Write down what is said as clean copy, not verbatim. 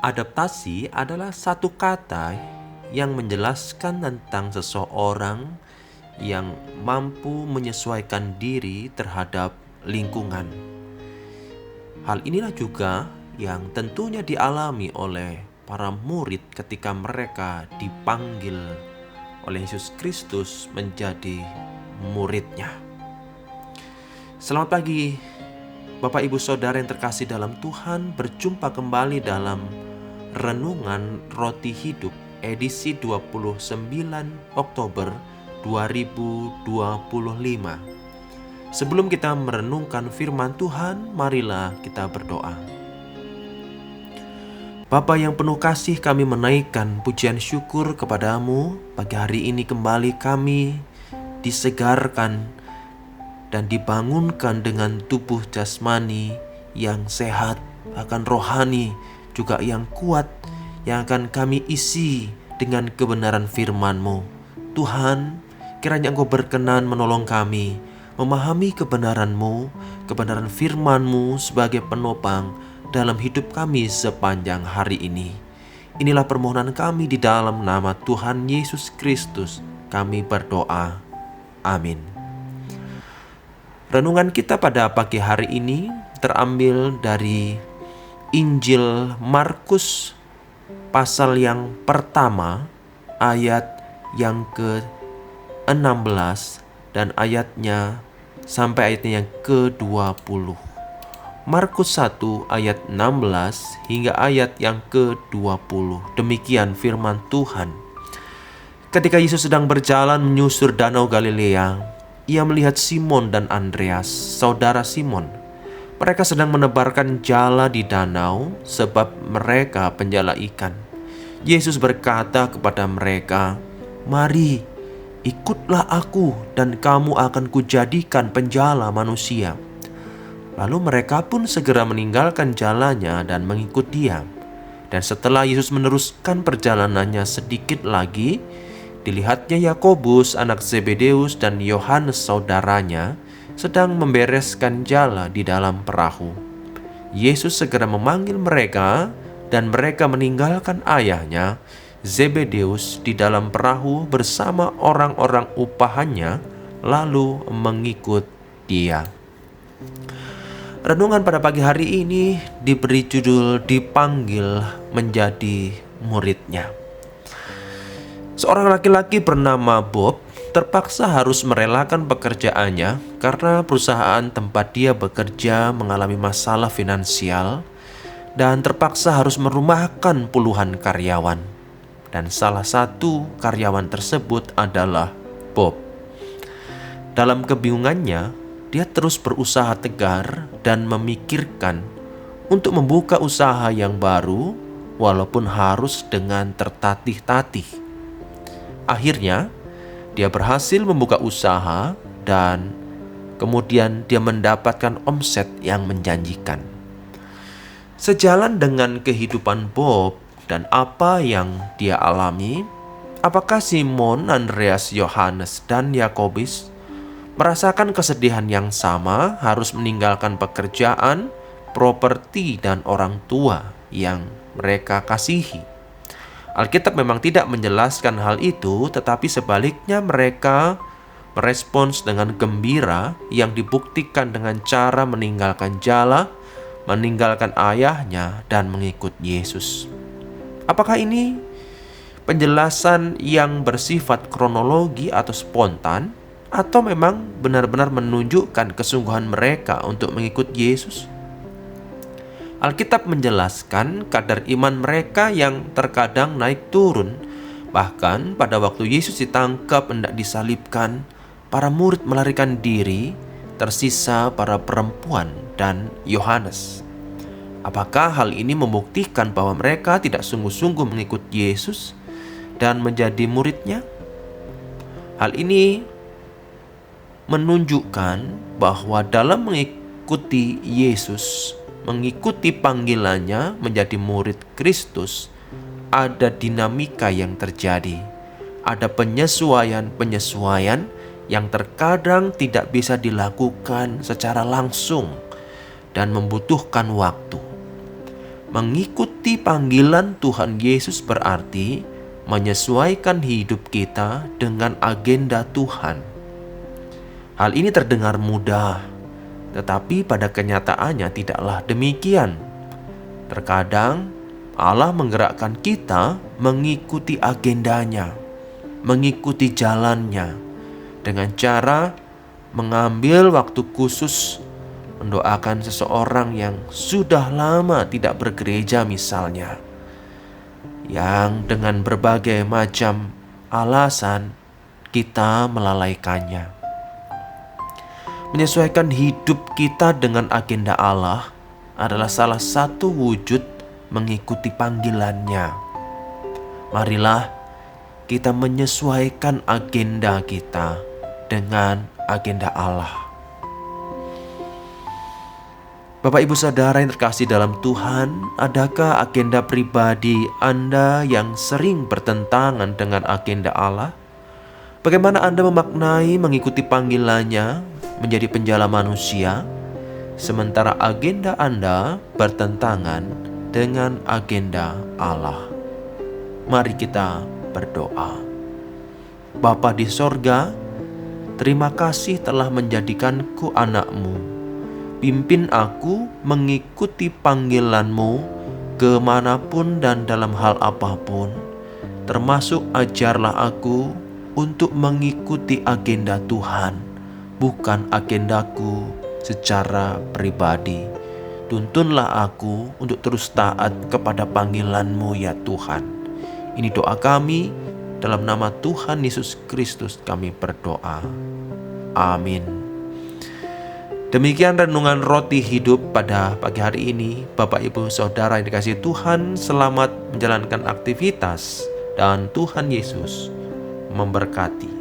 Adaptasi adalah satu kata yang menjelaskan tentang seseorang yang mampu menyesuaikan diri terhadap lingkungan. Hal inilah juga yang tentunya dialami oleh para murid ketika mereka dipanggil oleh Yesus Kristus menjadi muridnya. Selamat pagi Bapak Ibu Saudara yang terkasih dalam Tuhan, berjumpa kembali dalam Renungan Roti Hidup edisi 29 Oktober 2025. Sebelum kita merenungkan firman Tuhan, marilah kita berdoa. Bapa yang penuh kasih, kami menaikkan pujian syukur kepadamu. Pagi hari ini kembali kami disegarkan dan dibangunkan dengan tubuh jasmani yang sehat, akan rohani juga yang kuat, yang akan kami isi dengan kebenaran firman-Mu. Tuhan, kiranya Engkau berkenan menolong kami memahami kebenaran-Mu, kebenaran firman-Mu sebagai penopang dalam hidup kami sepanjang hari ini. Inilah permohonan kami di dalam nama Tuhan Yesus Kristus. Kami berdoa. Amin. Renungan kita pada pagi hari ini terambil dari Injil Markus pasal yang pertama, ayat yang ke-16 dan ayatnya sampai ayatnya yang ke-20. Markus 1 ayat 16 hingga ayat yang ke-20. Demikian firman Tuhan. Ketika Yesus sedang berjalan menyusur danau Galilea, ia melihat Simon dan Andreas, saudara Simon. Mereka sedang menebarkan jala di danau sebab mereka penjala ikan. Yesus berkata kepada mereka, "Mari, ikutlah aku dan kamu akan kujadikan penjala manusia." Lalu mereka pun segera meninggalkan jalannya dan mengikut Dia. Dan setelah Yesus meneruskan perjalanannya sedikit lagi, dilihatnya Yakobus anak Zebedeus dan Yohanes saudaranya sedang membereskan jala di dalam perahu. Yesus segera memanggil mereka dan mereka meninggalkan ayahnya Zebedeus di dalam perahu bersama orang-orang upahannya lalu mengikut Dia. Renungan pada pagi hari ini diberi judul dipanggil menjadi muridnya. Seorang laki-laki bernama Bob terpaksa harus merelakan pekerjaannya karena perusahaan tempat dia bekerja mengalami masalah finansial dan terpaksa harus merumahkan puluhan karyawan. Dan salah satu karyawan tersebut adalah Bob. Dalam kebingungannya, dia terus berusaha tegar dan memikirkan untuk membuka usaha yang baru walaupun harus dengan tertatih-tatih. Akhirnya, dia berhasil membuka usaha dan kemudian dia mendapatkan omset yang menjanjikan. Sejalan dengan kehidupan Bob dan apa yang dia alami, apakah Simon, Andreas, Yohanes, dan Yakobus merasakan kesedihan yang sama, harus meninggalkan pekerjaan, properti, dan orang tua yang mereka kasihi? Alkitab memang tidak menjelaskan hal itu, tetapi sebaliknya mereka merespons dengan gembira yang dibuktikan dengan cara meninggalkan jala, meninggalkan ayahnya, dan mengikut Yesus. Apakah ini penjelasan yang bersifat kronologi atau spontan, atau memang benar-benar menunjukkan kesungguhan mereka untuk mengikut Yesus? Alkitab menjelaskan kadar iman mereka yang terkadang naik turun. Bahkan pada waktu Yesus ditangkap hendak disalibkan, para murid melarikan diri, tersisa para perempuan dan Yohanes. Apakah hal ini membuktikan bahwa mereka tidak sungguh-sungguh mengikut Yesus dan menjadi muridnya? Hal ini menunjukkan bahwa dalam mengikuti Yesus, mengikuti panggilannya menjadi murid Kristus, ada dinamika yang terjadi. Ada penyesuaian-penyesuaian yang terkadang tidak bisa dilakukan secara langsung dan membutuhkan waktu. Mengikuti panggilan Tuhan Yesus berarti menyesuaikan hidup kita dengan agenda Tuhan. Hal ini terdengar mudah, tetapi pada kenyataannya tidaklah demikian. Terkadang Allah menggerakkan kita mengikuti agendanya, mengikuti jalannya, dengan cara mengambil waktu khusus mendoakan seseorang yang sudah lama tidak bergereja misalnya, yang dengan berbagai macam alasan kita melalaikannya. Menyesuaikan hidup kita dengan agenda Allah adalah salah satu wujud mengikuti panggilannya. Marilah kita menyesuaikan agenda kita dengan agenda Allah. Bapak Ibu Saudara yang terkasih dalam Tuhan, adakah agenda pribadi Anda yang sering bertentangan dengan agenda Allah? Bagaimana Anda memaknai mengikuti panggilannya menjadi penjala manusia, sementara agenda Anda bertentangan dengan agenda Allah? Mari kita berdoa. Bapa di sorga, terima kasih telah menjadikanku anak-Mu. Pimpin aku mengikuti panggilan-Mu kemanapun dan dalam hal apapun. Termasuk ajarlah aku untuk mengikuti agenda Tuhan, bukan agendaku secara pribadi. Tuntunlah aku untuk terus taat kepada panggilan-Mu ya Tuhan. Ini doa kami, dalam nama Tuhan Yesus Kristus kami berdoa. Amin. Demikian renungan roti hidup pada pagi hari ini. Bapak Ibu Saudara yang dikasihi Tuhan, selamat menjalankan aktivitas dan Tuhan Yesus memberkati.